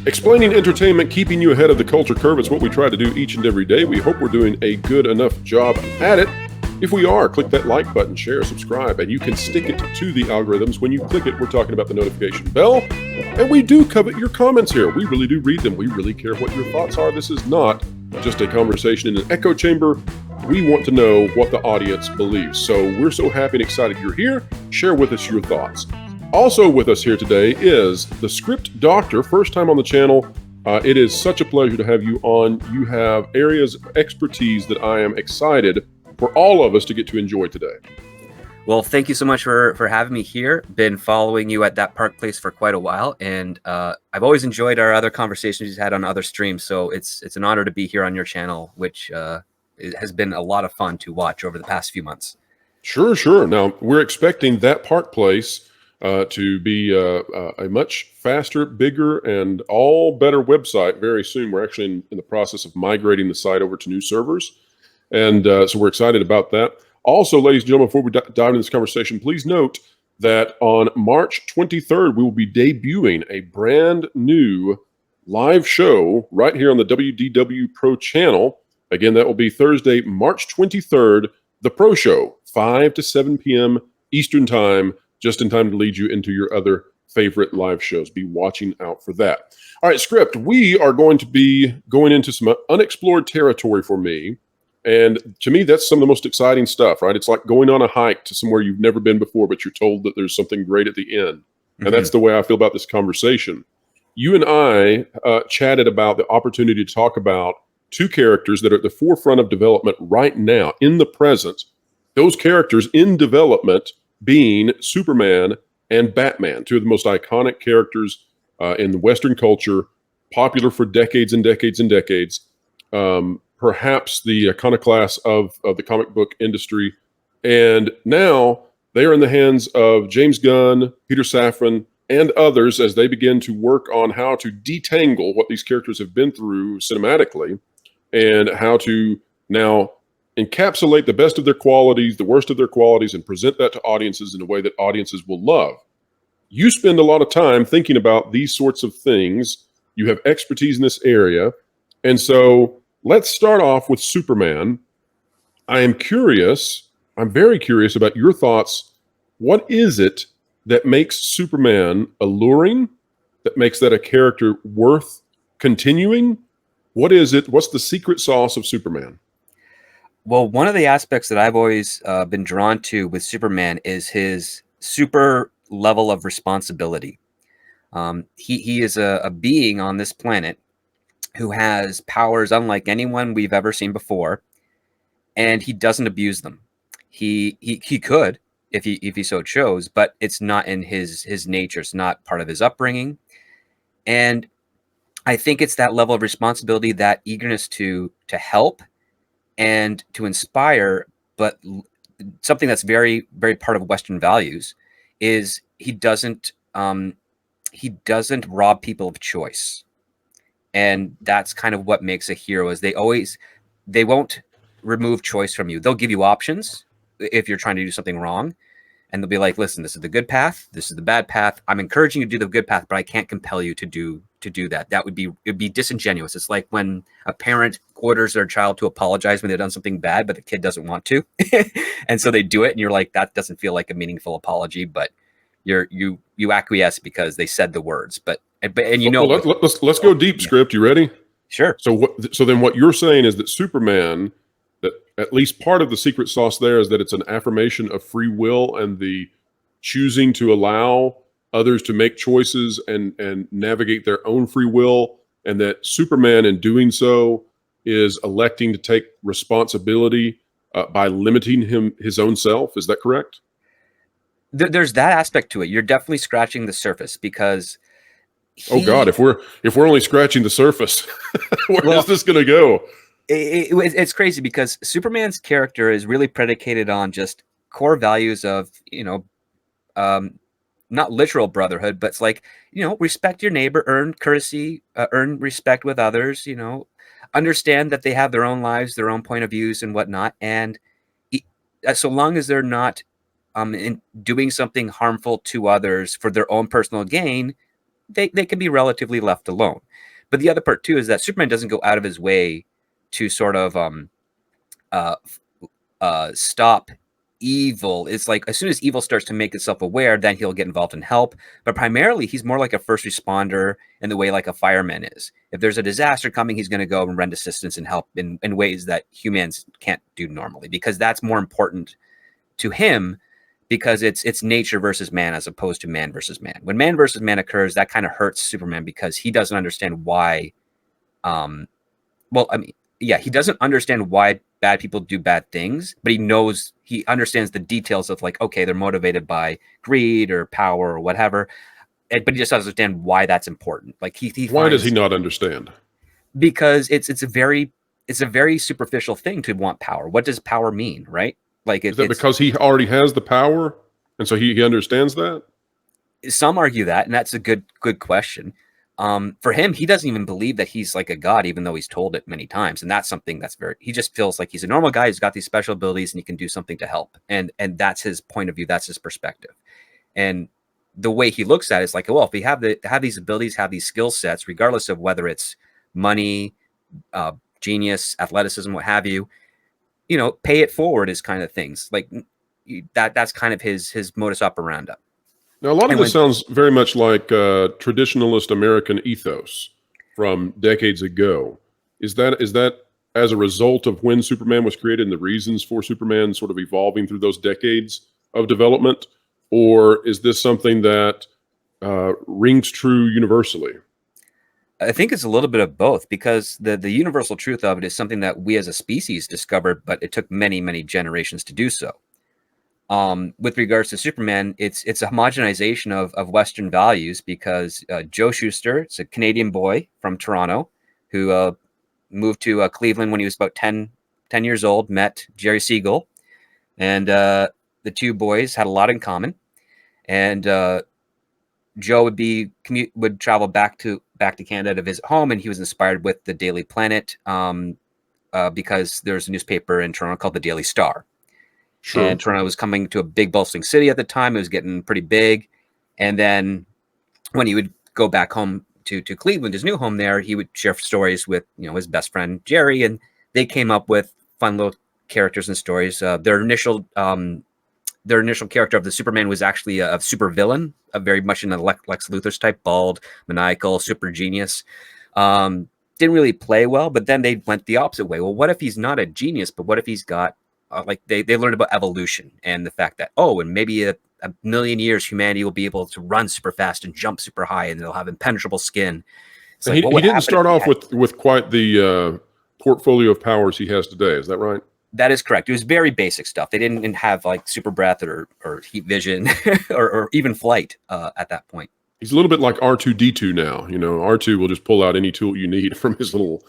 Explaining entertainment, keeping you ahead of the culture curve is what we try to do each and every day. We hope we're doing a good enough job at it. If we are, click that like button, share, subscribe, and you can stick it to the algorithms. When you click it, we're talking about the notification bell. And we do covet your comments here. We really do read them. We really care what your thoughts are. This is not just a conversation in an echo chamber. We want to know what the audience believes. So we're so happy and excited you're here. Share with us your thoughts. Also with us here today is the Script Doctor, first time on the channel. It is such a pleasure to have you on. You have areas of expertise that I am excited for all of us to get to enjoy today. Well, thank you so much for having me here. Been following you at that Park Place for quite a while, and I've always enjoyed our other conversations we've had on other streams. So it's an honor to be here on your channel, which it has been a lot of fun to watch over the past few months. Sure. Now, we're expecting that Park Place to be a much faster, bigger, and all better website very soon. We're actually in the process of migrating the site over to new servers. And so we're excited about that. Also, ladies and gentlemen, before we dive into this conversation, please note that on March 23rd, we will be debuting a brand new live show right here on the WDW Pro channel. Again, that will be Thursday, March 23rd, the Pro Show, 5 to 7 p.m. Eastern Time, just in time to lead you into your other favorite live shows. Be watching out for that. All right, Script, we are going to be going into some unexplored territory for me. And to me, that's some of the most exciting stuff, right? It's like going on a hike to somewhere you've never been before, but you're told that there's something great at the end. And that's the way I feel about this conversation. You and I chatted about the opportunity to talk about two characters that are at the forefront of development right now, in the present. Those characters in development being Superman and Batman, two of the most iconic characters in the Western culture, popular for decades and decades and decades. Perhaps the iconoclast of the comic book industry. And now they are in the hands of James Gunn, Peter Safran, and others as they begin to work on how to detangle what these characters have been through cinematically and how to now encapsulate the best of their qualities, the worst of their qualities, and present that to audiences in a way that audiences will love. You spend a lot of time thinking about these sorts of things. You have expertise in this area. And so let's start off with Superman. I'm very curious about your thoughts. What is it that makes Superman alluring, that makes that a character worth continuing? What is it? What's the secret sauce of Superman? Well, one of the aspects that I've always been drawn to with Superman is his super level of responsibility. He is a being on this planet who has powers unlike anyone we've ever seen before, and he doesn't abuse them. He could if he so chose, but it's not in his nature. It's not part of his upbringing, and I think it's that level of responsibility, that eagerness to help and to inspire, but something that's very, very part of Western values is he doesn't rob people of choice. And that's kind of what makes a hero is they won't remove choice from you. They'll give you options if you're trying to do something wrong. And they'll be like, listen, this is the good path. This is the bad path. I'm encouraging you to do the good path, but I can't compel you to do that. It'd be disingenuous. It's like when a parent orders their child to apologize when they've done something bad, but the kid doesn't want to. And so they do it. And you're like, that doesn't feel like a meaningful apology, but you acquiesce because they said the words, let's go deep. Script. You ready? Sure. So then what you're saying is that Superman, that at least part of the secret sauce there is that it's an affirmation of free will and the choosing to allow others to make choices and navigate their own free will, and that Superman in doing so is electing to take responsibility by limiting his own self. Is that correct? There's that aspect to it. You're definitely scratching the surface because oh God, if we're only scratching the surface, where is this going to go? It's crazy because Superman's character is really predicated on just core values of, not literal brotherhood, but it's like, respect your neighbor, earn courtesy, earn respect with others, understand that they have their own lives, their own point of views and whatnot. And so long as they're not in doing something harmful to others for their own personal gain, they can be relatively left alone. But the other part too is that Superman doesn't go out of his way to sort of uh, stop evil. It's like as soon as evil starts to make itself aware, then he'll get involved and help. But primarily, he's more like a first responder in the way like a fireman is. If there's a disaster coming, he's going to go and render assistance and help in ways that humans can't do normally, because that's more important to him, because it's nature versus man as opposed to man versus man. When man versus man occurs, that kind of hurts Superman because he doesn't understand why. Well, I mean, yeah, he doesn't understand why bad people do bad things, but he understands the details of like, okay, they're motivated by greed or power or whatever, but he just doesn't understand why that's important. Like he Why does finds, he not understand? because it's a very superficial thing to want power. What does power mean, right? Like Is that it's because he already has the power, and so he understands that? some argue that, and that's a good question. For him, he doesn't even believe that he's like a god, even though he's told it many times. And that's something that's he just feels like he's a normal guy who's got these special abilities and he can do something to help. And that's his point of view. That's his perspective. And the way he looks at it is like, well, if we have these abilities, have these skill sets, regardless of whether it's money, genius, athleticism, what have you, pay it forward is kind of things like that's kind of his modus operandi. Now, a lot of And this sounds very much like traditionalist American ethos from decades ago. Is that as a result of when Superman was created and the reasons for Superman sort of evolving through those decades of development? Or is this something that rings true universally? I think it's a little bit of both, because the universal truth of it is something that we as a species discovered, but it took many, many generations to do so. With regards to Superman, it's a homogenization of Western values, because Joe Shuster, it's a Canadian boy from Toronto who moved to Cleveland when he was about 10 years old, met Jerry Siegel, and the two boys had a lot in common. And Joe would travel back to Canada to visit home, and he was inspired with the Daily Planet because there's a newspaper in Toronto called the Daily Star. Sure. And Toronto was coming to a big bustling city at the time. It was getting pretty big. And then when he would go back home to Cleveland, his new home there, he would share stories with his best friend Jerry, and they came up with fun little characters and stories. Their initial character of the Superman was actually a super villain, very much in the Lex Luthor's type, bald, maniacal, super genius. Didn't really play well, but then they went the opposite way. Well, what if he's not a genius, but what if he's got they learned about evolution and the fact that, in maybe a million years, humanity will be able to run super fast and jump super high, and they'll have impenetrable skin. It's like, he didn't start off with quite the portfolio of powers he has today. Is that right? That is correct. It was very basic stuff. They didn't have like super breath or heat vision or even flight at that point. He's a little bit like R2-D2 now. R2 will just pull out any tool you need from his little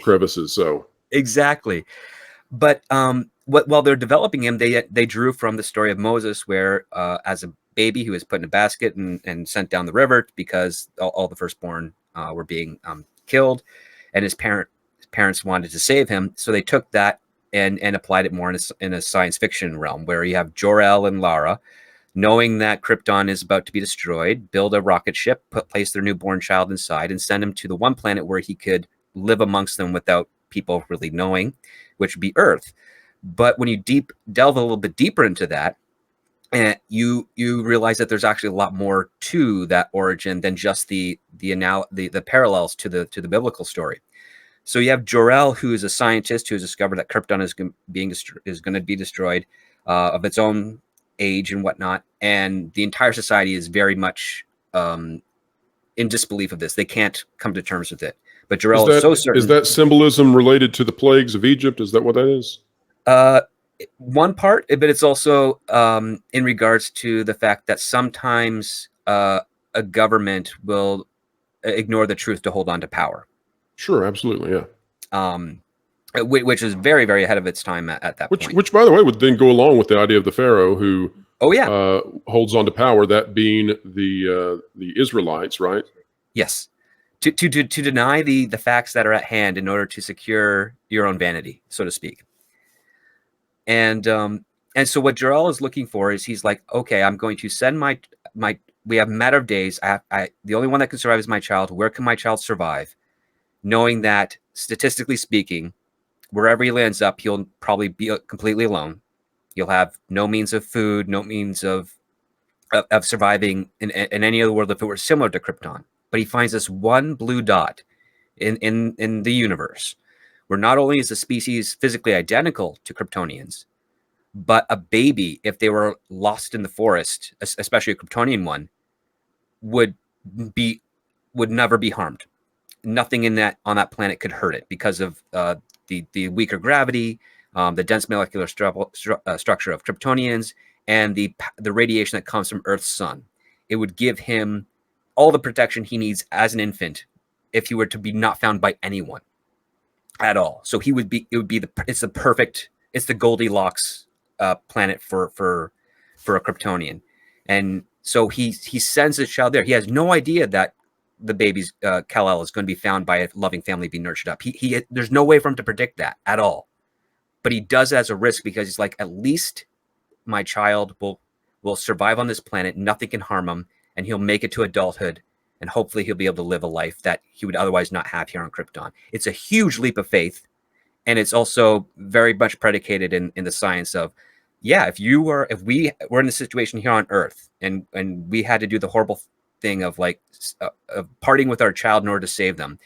crevices. So exactly. But while they're developing him, they drew from the story of Moses, where as a baby he was put in a basket and sent down the river because all the firstborn were being killed, and his parents wanted to save him. So they took that and applied it more in a science fiction realm, where you have Jor-El and Lara, knowing that Krypton is about to be destroyed, build a rocket ship, place their newborn child inside, and send him to the one planet where he could live amongst them without people really knowing, which would be Earth. But when you delve a little bit deeper into that, you realize that there's actually a lot more to that origin than just the parallels to the biblical story. So you have Jor-El, who is a scientist who has discovered that Krypton is going to be destroyed of its own age and whatnot, and the entire society is very much in disbelief of this. They can't come to terms with it. But Jor-El is so certain. Is that symbolism related to the plagues of Egypt? Is that what that is? One part, but it's also in regards to the fact that sometimes a government will ignore the truth to hold on to power. Sure, absolutely, yeah. Which is very, very ahead of its time at that point. Which, by the way, would then go along with the idea of the Pharaoh who holds on to power, that being the Israelites, right? Yes. To deny the facts that are at hand in order to secure your own vanity, so to speak. And so what Jor-El is looking for is, he's like, okay, I'm going to send my we have a matter of days. The only one that can survive is my child. Where can my child survive? Knowing that statistically speaking, wherever he lands up, he'll probably be completely alone. He'll have no means of food, no means of surviving in any other world if it were similar to Krypton. But he finds this one blue dot in the universe where not only is the species physically identical to Kryptonians, but a baby, if they were lost in the forest, especially a Kryptonian one, would never be harmed. Nothing on that planet could hurt it because of the weaker gravity, the dense molecular structure of Kryptonians, and the radiation that comes from Earth's sun. It would give him all the protection he needs as an infant if he were to be not found by anyone at all. So it's the Goldilocks planet for a Kryptonian. And so he sends his child there. He has no idea that the baby's Kal-El is going to be found by a loving family, be nurtured up. There's no way for him to predict that at all. But he does it as a risk because he's like, at least my child will survive on this planet. Nothing can harm him, and he'll make it to adulthood, and hopefully he'll be able to live a life that he would otherwise not have here on Krypton. It's a huge leap of faith, and it's also very much predicated in the science of, yeah, if we were in a situation here on Earth and we had to do the horrible thing of like of parting with our child in order to save them,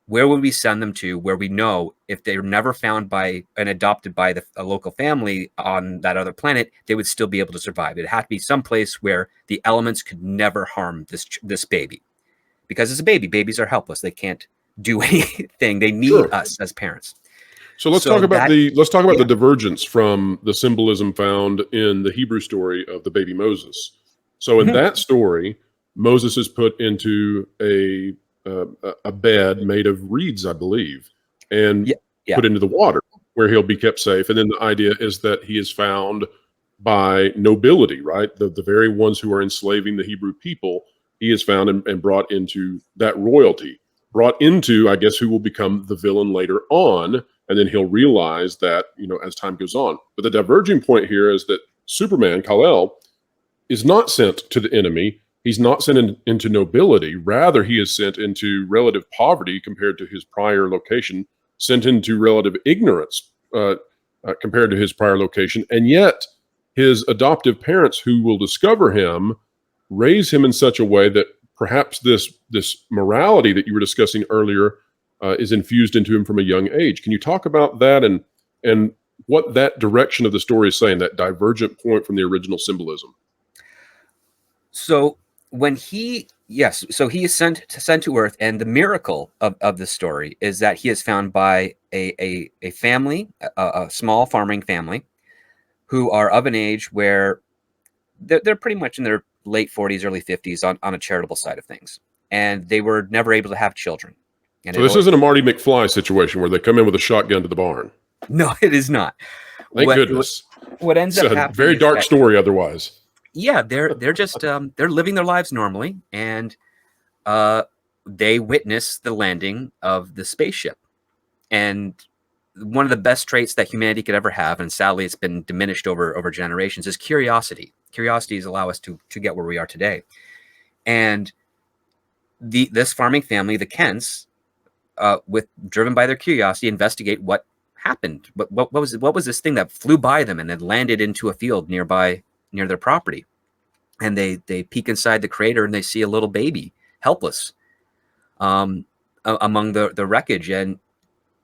where would we send them to where we know if they're never found by and adopted by a local family on that other planet, they would still be able to survive? It had to be someplace where the elements could never harm this baby, because it's a baby. Babies are helpless. They can't do anything. They need us as parents. So let's talk about the divergence from the symbolism found in the Hebrew story of the baby Moses. So in that story, Moses is put into a bed made of reeds, I believe, and put into the water where he'll be kept safe. And then the idea is that he is found by nobility, right? The very ones who are enslaving the Hebrew people, he is found and brought into that royalty, brought into, I guess, who will become the villain later on. And then he'll realize that, as time goes on. But the diverging point here is that Superman, Kal-El, is not sent to the enemy. He's not sent into nobility. Rather, he is sent into relative poverty compared to his prior location, sent into relative ignorance compared to his prior location. And yet, his adoptive parents, who will discover him, raise him in such a way that perhaps this morality that you were discussing earlier is infused into him from a young age. Can you talk about that and what that direction of the story is saying, that divergent point from the original symbolism? So when he is sent to Earth, and the miracle of the story is that he is found by a family, a small farming family, who are of an age where they're pretty much in their late 40s, early 50s on a charitable side of things, and they were never able to have children. And so this isn't a Marty McFly situation where they come in with a shotgun to the barn. No, it is not. Thank goodness. What ends up happening? Very dark story otherwise. Yeah, they're just they're living their lives normally, and they witness the landing of the spaceship. And one of the best traits that humanity could ever have, and sadly it's been diminished over generations, is curiosity. Curiosities allow us to get where we are today. And this farming family, the Kents, driven by their curiosity, investigate what happened. What was this thing that flew by them and then landed into a field near their property? And they peek inside the crater and they see a little baby, helpless, among the wreckage. And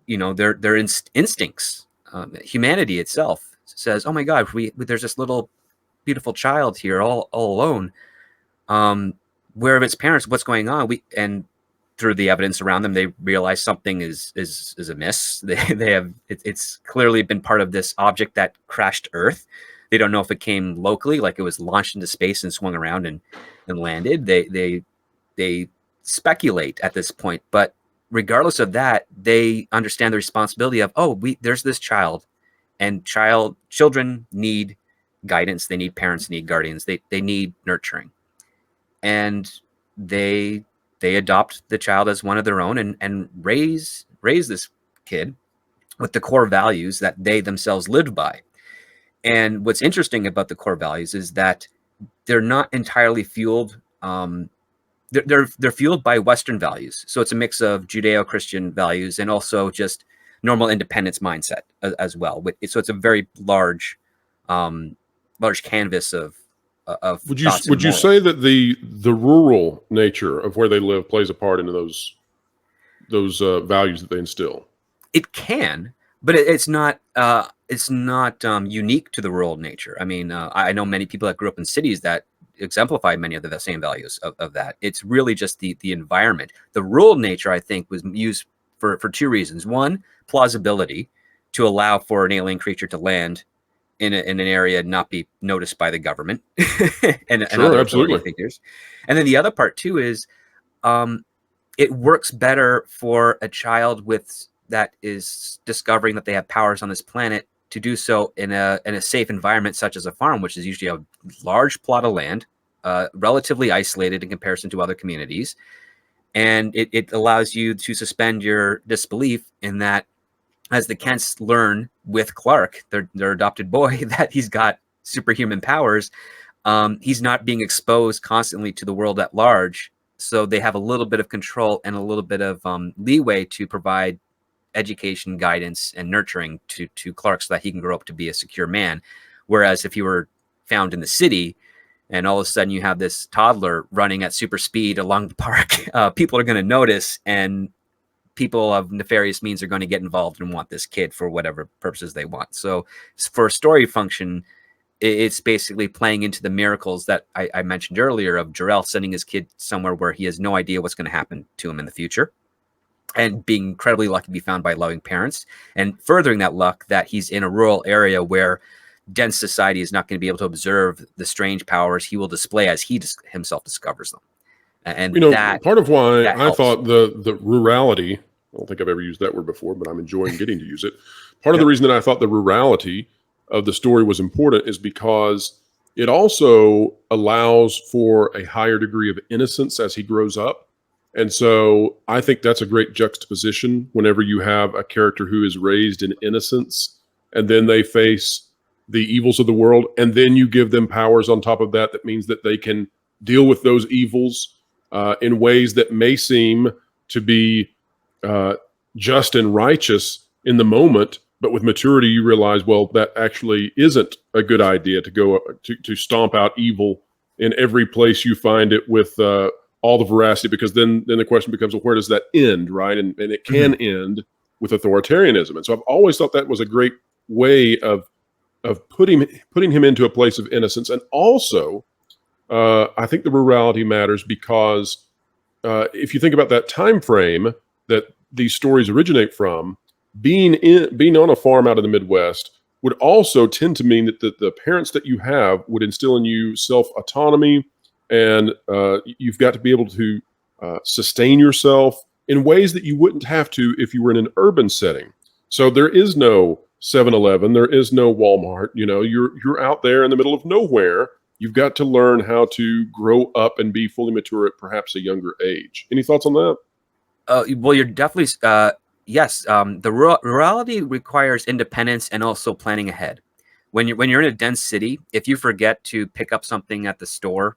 their instincts, humanity itself says, "Oh my God, there's this little beautiful child here, all alone. Where are its parents? What's going on?" And through the evidence around them, they realize something is amiss. It's clearly been part of this object that crashed Earth. They don't know if it came locally, like it was launched into space and swung around and landed. They speculate at this point, but regardless of that, they understand the responsibility of, there's this child, and children need guidance. They need parents, need guardians. They need nurturing, and they adopt the child as one of their own and raise this kid with the core values that they themselves lived by. And what's interesting about the core values is that they're not entirely fueled they're fueled by Western values. So it's a mix of Judeo-Christian values and also just normal independence mindset as well. So it's a very large canvas of thoughts and Would you morals. say that the rural nature of where they live plays a part into those values that they instill? It can, but it's not unique to the rural nature. I mean, I know many people that grew up in cities that exemplify many of the same values of that. It's really just the environment. The rural nature, I think, was used for two reasons. One, plausibility, to allow for an alien creature to land in an area and not be noticed by the government and Sure, other authority absolutely. figures. And then the other part too is it works better for a child that is discovering that they have powers on this planet to do so in a safe environment, such as a farm, which is usually a large plot of land, relatively isolated in comparison to other communities. And it allows you to suspend your disbelief in that, as the Kents learn with Clark, their adopted boy, that he's got superhuman powers. He's not being exposed constantly to the world at large. So they have a little bit of control and a little bit of leeway to provide education, guidance, and nurturing to Clark so that he can grow up to be a secure man. Whereas if he were found in the city and all of a sudden you have this toddler running at super speed along the park, people are going to notice, and people of nefarious means are going to get involved and want this kid for whatever purposes they want. So for a story function, it's basically playing into the miracles that I mentioned earlier of Jor-El sending his kid somewhere where he has no idea what's going to happen to him in the future, and being incredibly lucky to be found by loving parents, and furthering that luck that he's in a rural area where dense society is not going to be able to observe the strange powers he will display as he himself discovers them. And that Part of why I helps. thought the rurality, I don't think I've ever used that word before, but I'm enjoying getting to use it. Part of Yep. the reason that I thought the rurality of the story was important is because it also allows for a higher degree of innocence as he grows up. And so I think that's a great juxtaposition whenever you have a character who is raised in innocence and then they face the evils of the world, and then you give them powers on top of that. That means that they can deal with those evils in ways that may seem to be just and righteous in the moment, but with maturity, you realize, well, that actually isn't a good idea to go to stomp out evil in every place you find it with all the veracity, because then the question becomes, well, where does that end, right? And it can end with authoritarianism. And so I've always thought that was a great way of putting him into a place of innocence. And also, I think the rurality matters because if you think about that time frame that these stories originate from, being on a farm out in the Midwest would also tend to mean that the parents that you have would instill in you self-autonomy, and you've got to be able to sustain yourself in ways that you wouldn't have to if you were in an urban setting. So there is no 7-Eleven, there is no Walmart. You're out there in the middle of nowhere. You've got to learn how to grow up and be fully mature at perhaps a younger age. Any thoughts on that? Well, you're definitely yes. The rurality requires independence and also planning ahead. When you're in a dense city, if you forget to pick up something at the store,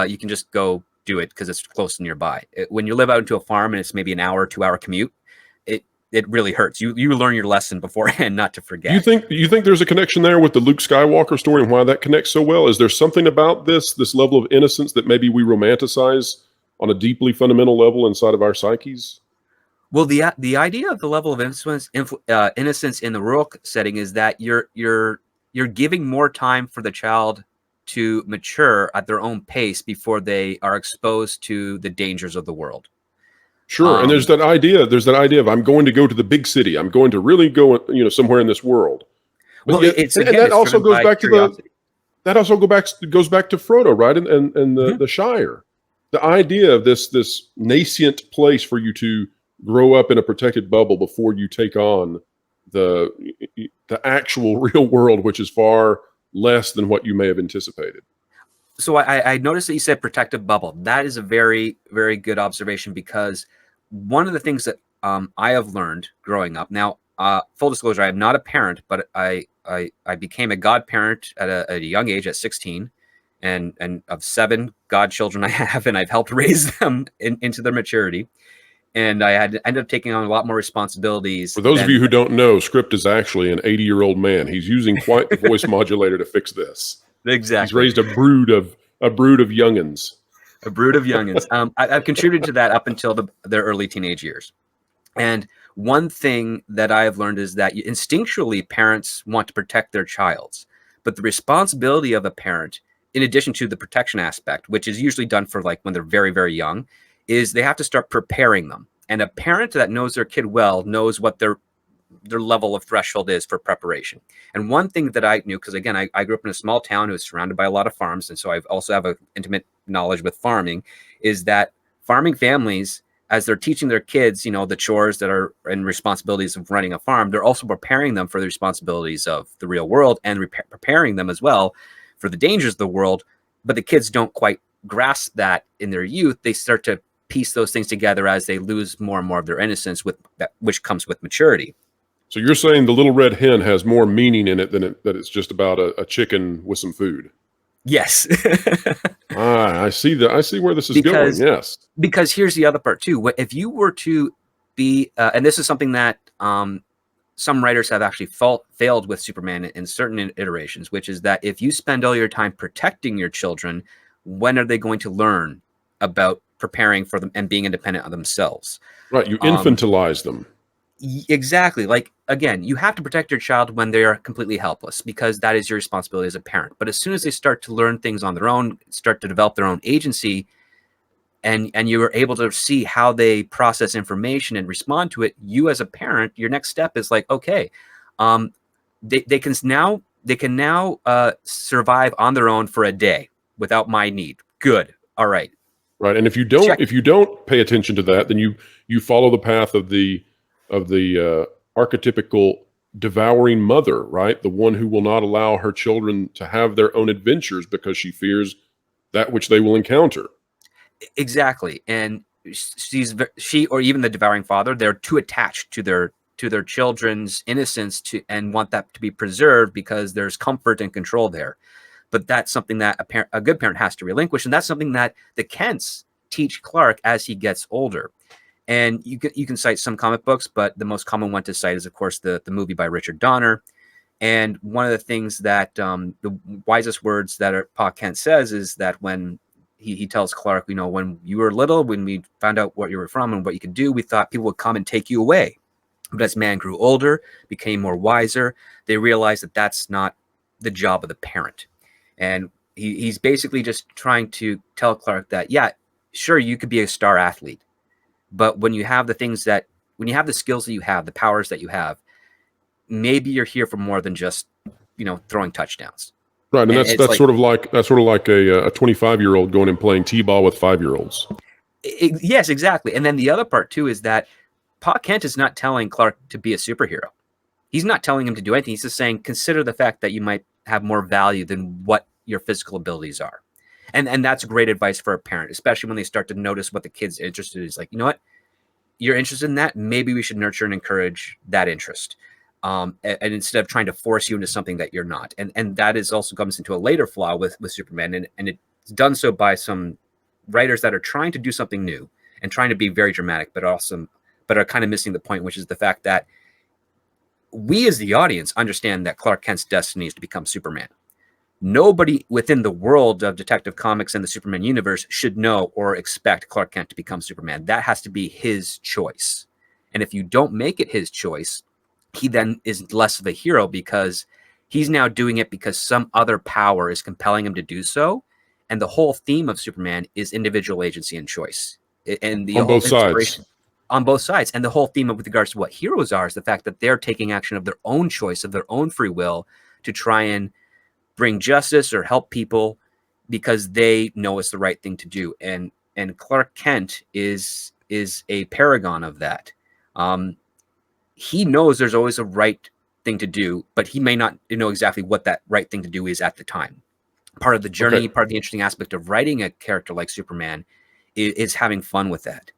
you can just go do it because it's close and nearby. When you live out into a farm and it's maybe an hour, 2-hour commute, it really hurts. You learn your lesson beforehand not to forget. You think there's a connection there with the Luke Skywalker story and why that connects so well? Is there something about this level of innocence that maybe we romanticize on a deeply fundamental level inside of our psyches? Well, the idea of the level of innocence in the rural setting is that you're giving more time for the child to mature at their own pace before they are exposed to the dangers of the world. Sure, and there's that idea. There's that idea of I'm going to go to the big city. I'm going to really go, somewhere in this world. But Well, yet, and that also goes back curiosity. goes back to Frodo, right? And Mm-hmm. the Shire. The idea of this nascent place for you to grow up in a protected bubble before you take on the actual real world, which is far less than what you may have anticipated. So I noticed that you said protective bubble. That is a very, very good observation, because one of the things that I have learned growing up. Now, full disclosure, I am not a parent, but I became a godparent at a young age, at 16, and of 7 godchildren I have, and I've helped raise them into their maturity. And I ended up taking on a lot more responsibilities. For those of you Than who don't know, Script is actually an 80-year-old man. He's using quite the voice modulator to fix this. exactly. He's raised a brood of youngins. A brood of youngins. I've contributed to that up until their early teenage years. And one thing that I have learned is that instinctually parents want to protect their childs, but the responsibility of a parent, in addition to the protection aspect, which is usually done for like when they're very, very young, is they have to start preparing them. And a parent that knows their kid well knows what their level of threshold is for preparation. And one thing that I knew, because again, I grew up in a small town who was surrounded by a lot of farms, and so I also have an intimate knowledge with farming, is that farming families, as they're teaching their kids, the chores that are and responsibilities of running a farm, they're also preparing them for the responsibilities of the real world and preparing them as well for the dangers of the world. But the kids don't quite grasp that in their youth. They start to piece those things together as they lose more and more of their innocence, which comes with maturity. So you're saying the little red hen has more meaning in it than that it's just about a chicken with some food. Yes. I see where this is going. Yes. Because here's the other part too. If you were to be, and this is something that some writers have actually failed with Superman in certain iterations, which is that if you spend all your time protecting your children, when are they going to learn about preparing for them and being independent of themselves? Right. You infantilize them. Exactly. Like, again, you have to protect your child when they are completely helpless, because that is your responsibility as a parent. But as soon as they start to learn things on their own, start to develop their own agency, and you are able to see how they process information and respond to it, you as a parent, your next step is like, okay, they can now survive on their own for a day without my need. Good. All right. Right. And if you don't pay attention to that, then you follow the path of the archetypical devouring mother, right? The one who will not allow her children to have their own adventures because she fears that which they will encounter. Exactly. And she or even the devouring father, they're too attached to their children's innocence and want that to be preserved because there's comfort and control there. But that's something that a good parent has to relinquish, and that's something that the Kents teach Clark as he gets older. And you can cite some comic books, but the most common one to cite is, of course, the movie by Richard Donner. And one of the things that the wisest words that Pa Kent says is that when he tells Clark, when you were little, when we found out what you were from and what you could do, we thought people would come and take you away. But as man grew older, became more wiser, they realized that that's not the job of the parent. And he's basically just trying to tell Clark that, yeah, sure, you could be a star athlete, but when you have when you have the skills that you have, the powers that you have, maybe you're here for more than just, throwing touchdowns. Right. And that's like, sort of like a 25-year-old going and playing t-ball with 5-year-olds. Yes, exactly. And then the other part too is that Pa Kent is not telling Clark to be a superhero. He's not telling him to do anything. He's just saying, consider the fact that you might have more value than what your physical abilities are. And that's great advice for a parent, especially when they start to notice what the kid's interested in. Is like, you know what? You're interested in that. Maybe we should nurture and encourage that interest. And instead of trying to force you into something that you're not. And that is also comes into a later flaw with Superman. And it's done so by some writers that are trying to do something new and trying to be very dramatic, but are kind of missing the point, which is the fact that we as the audience understand that Clark Kent's destiny is to become Superman. Nobody within the world of Detective Comics and the Superman universe should know or expect Clark Kent to become Superman. That has to be his choice. And if you don't make it his choice, he then is less of a hero because he's now doing it because some other power is compelling him to do so. And the whole theme of Superman is individual agency and choice. And the on both sides. On both sides. And the whole theme with regards to what heroes are is the fact that they're taking action of their own choice, of their own free will, to try and bring justice or help people because they know it's the right thing to do. And Clark Kent is a paragon of that. He knows there's always a right thing to do, but he may not know exactly what that right thing to do is at the time. Part of the journey, part of the interesting aspect of writing a character like Superman is having fun with that.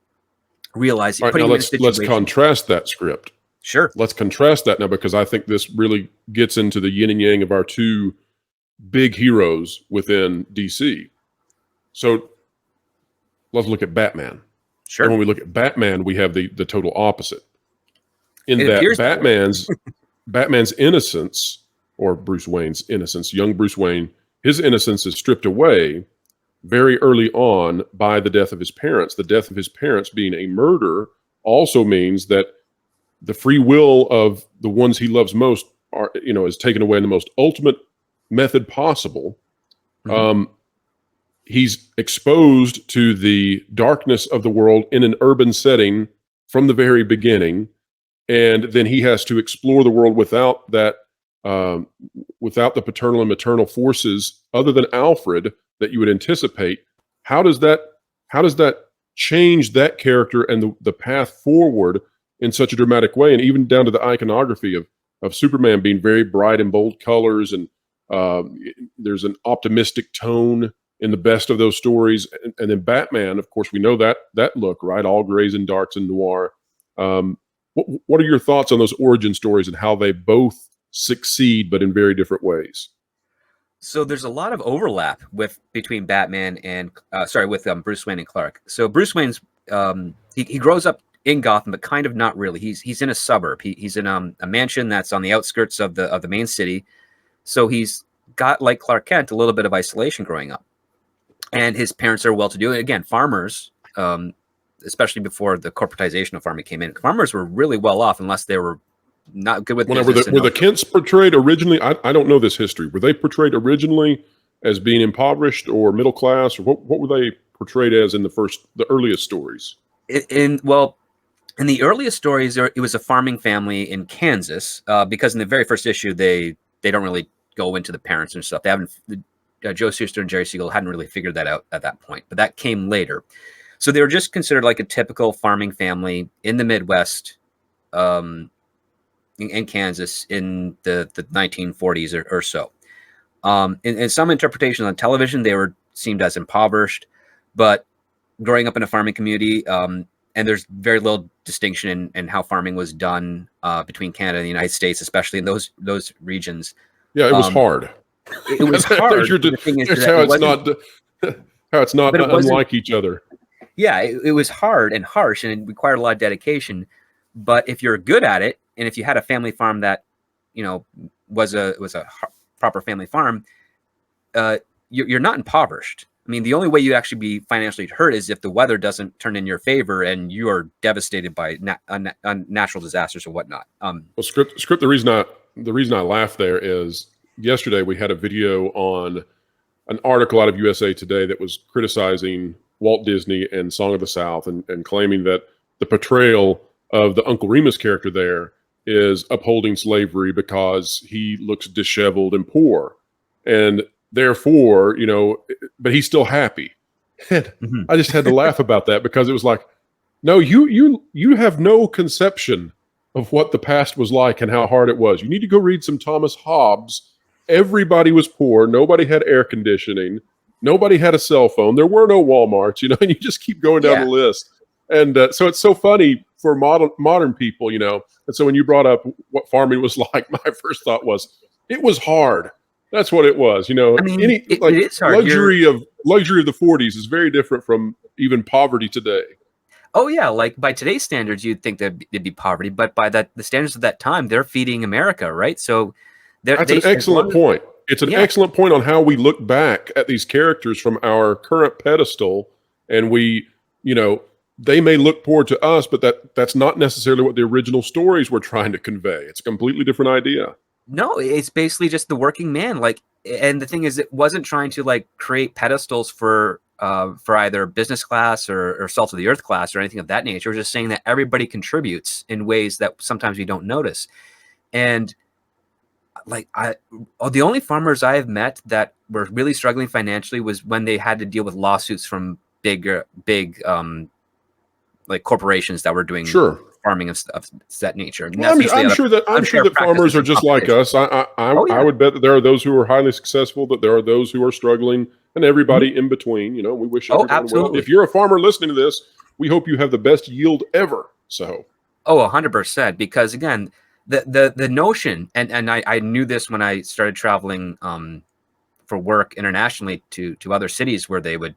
Realizing, right, now let's contrast that script. Sure. Let's contrast that now, because I think this really gets into the yin and yang of our two big heroes within DC. So let's look at Batman. Sure. And when we look at Batman, we have the total opposite. In It that appears Batman's innocence, or Bruce Wayne's innocence, young Bruce Wayne, his innocence is stripped away very early on by the death of his parents. The death of his parents being a murder also means that the free will of the ones he loves most is taken away in the most ultimate method possible. He's exposed to the darkness of the world in an urban setting from the very beginning, and then he has to explore the world without that, without the paternal and maternal forces other than Alfred that you would anticipate. How does that change that character and the path forward in such a dramatic way? And even down to the iconography of Superman being very bright and bold colors, and there's an optimistic tone in the best of those stories. And then Batman, of course, we know that look, right? All grays and darks and noir. What are your thoughts on those origin stories and how they both succeed, but in very different ways? So there's a lot of overlap between Batman and Bruce Wayne and Clark. So Bruce Wayne's he grows up in Gotham, but kind of not really. He's in a suburb. He's in a mansion that's on the outskirts of the main city. So he's got, like Clark Kent, a little bit of isolation growing up. And his parents are well-to-do. And again, farmers, especially before the corporatization of farming came in, farmers were really well off unless they were not good with business. Were the Kents portrayed originally? I don't know this history. Were they portrayed originally as being impoverished or middle class, or what were they portrayed as in the earliest stories? In the earliest stories, it was a farming family in Kansas, because in the very first issue they don't really go into the parents and stuff. They haven't. Joe Shuster and Jerry Siegel hadn't really figured that out at that point, but that came later. So they were just considered like a typical farming family in the Midwest, in Kansas in the 1940s or so. In some interpretations on television, they were seemed as impoverished, but growing up in a farming community, and there's very little distinction in how farming was done between Canada and the United States, especially in those regions. Yeah, it was hard. It was hard. How it's not unlike each other. Yeah, it was hard and harsh, and it required a lot of dedication. But if you're good at it, and if you had a family farm that, was a proper family farm, you're not impoverished. I mean, the only way you'd actually be financially hurt is if the weather doesn't turn in your favor and you are devastated by natural disasters or whatnot. Well, script. The reason I laugh there is yesterday we had a video on an article out of USA Today that was criticizing Walt Disney and Song of the South and claiming that the portrayal of the Uncle Remus character there is upholding slavery because he looks disheveled and poor. And therefore, but he's still happy. And I just had to laugh about that because it was like, no, you have no conception of what the past was like and how hard it was. You need to go read some Thomas Hobbes. Everybody was poor. Nobody had air conditioning. Nobody had a cell phone. There were no Walmarts, and you just keep going down the list. And so it's so funny for modern people, And so when you brought up what farming was like, my first thought was, it was hard. That's what it was. I mean, it is hard. Luxury of the 40s is very different from even poverty today. Oh yeah, like by today's standards, you'd think that it'd be poverty, but by the standards of that time, they're feeding America, right? So that's an excellent point. It's an excellent point on how we look back at these characters from our current pedestal, and they may look poor to us, but that's not necessarily what the original stories were trying to convey. It's a completely different idea. No, it's basically just the working man. And the thing is, it wasn't trying to create pedestals for either business class or salt of the earth class or anything of that nature. We're just saying that everybody contributes in ways that sometimes we don't notice. And the only farmers I have met that were really struggling financially was when they had to deal with lawsuits from big corporations that were doing farming of that nature. Well, I'm sure that farmers are just like us. I would bet that there are those who are highly successful, that there are those who are struggling, and everybody in between. We wish everyone well. If you're a farmer listening to this, we hope you have the best yield ever. So, 100%. Because again, the notion, and I knew this when I started traveling for work internationally to other cities where they would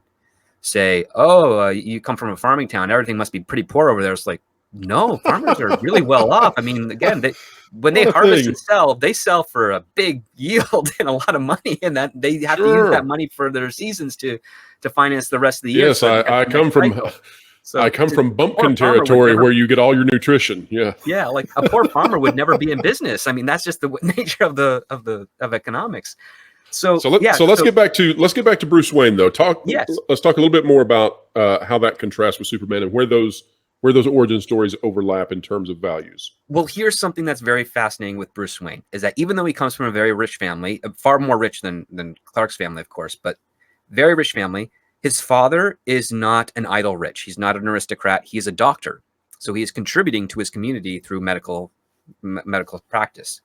say, "Oh, you come from a farming town. Everything must be pretty poor over there." It's like, no, farmers are really well off. I mean, again, when they What a harvest thing. and sell, they sell for a big yield and a lot of money, and that they have to use that Sure. money for their seasons to finance the rest of the year, Yes, so they can get I the next come from cycle. I So come from a poor bumpkin farmer would territory never, where you get all your nutrition. Yeah. yeah, like a poor farmer would never be in business. I mean, that's just the nature of economics. So yeah, Let's get back to Bruce Wayne though. yes. Let's talk a little bit more about how that contrasts with Superman and where those origin stories overlap in terms of values. Well, here's something that's very fascinating with Bruce Wayne is that even though he comes from a very rich family, far more rich than Clark's family, of course, but very rich family, his father is not an idle rich. He's not an aristocrat. He's a doctor. So he is contributing to his community through medical practice.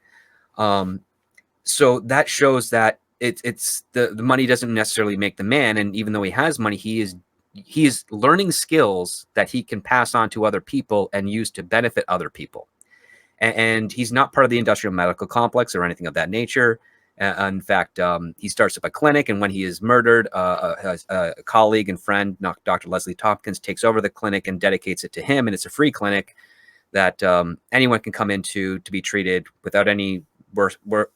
So that shows that it's the money doesn't necessarily make the man. And even though he has money, he is learning skills that he can pass on to other people and use to benefit other people. And he's not part of the industrial medical complex or anything of that nature. In fact, he starts up a clinic, and when he is murdered, a colleague and friend, Dr. Leslie Tompkins, takes over the clinic and dedicates it to him. And it's a free clinic that anyone can come into to be treated without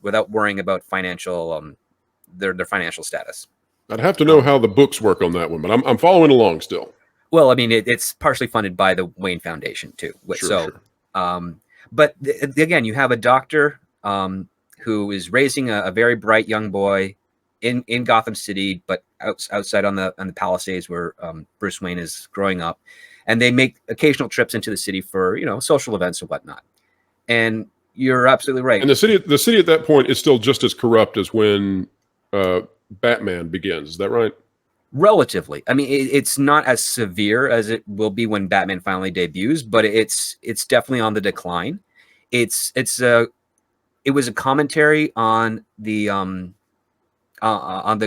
without worrying about financial their financial status. I'd have to know how the books work on that one, but I'm following along still. Well, I mean, it's partially funded by the Wayne Foundation too. Sure. But again, you have a doctor who is raising a very bright young boy in Gotham City, but outside on the Palisades where Bruce Wayne is growing up, and they make occasional trips into the city for social events and whatnot. And you're absolutely right. And the city at that point is still just as corrupt as when Batman begins. Is that right? Relatively. I mean, it's not as severe as it will be when Batman finally debuts, but it's definitely on the decline. It was a commentary on the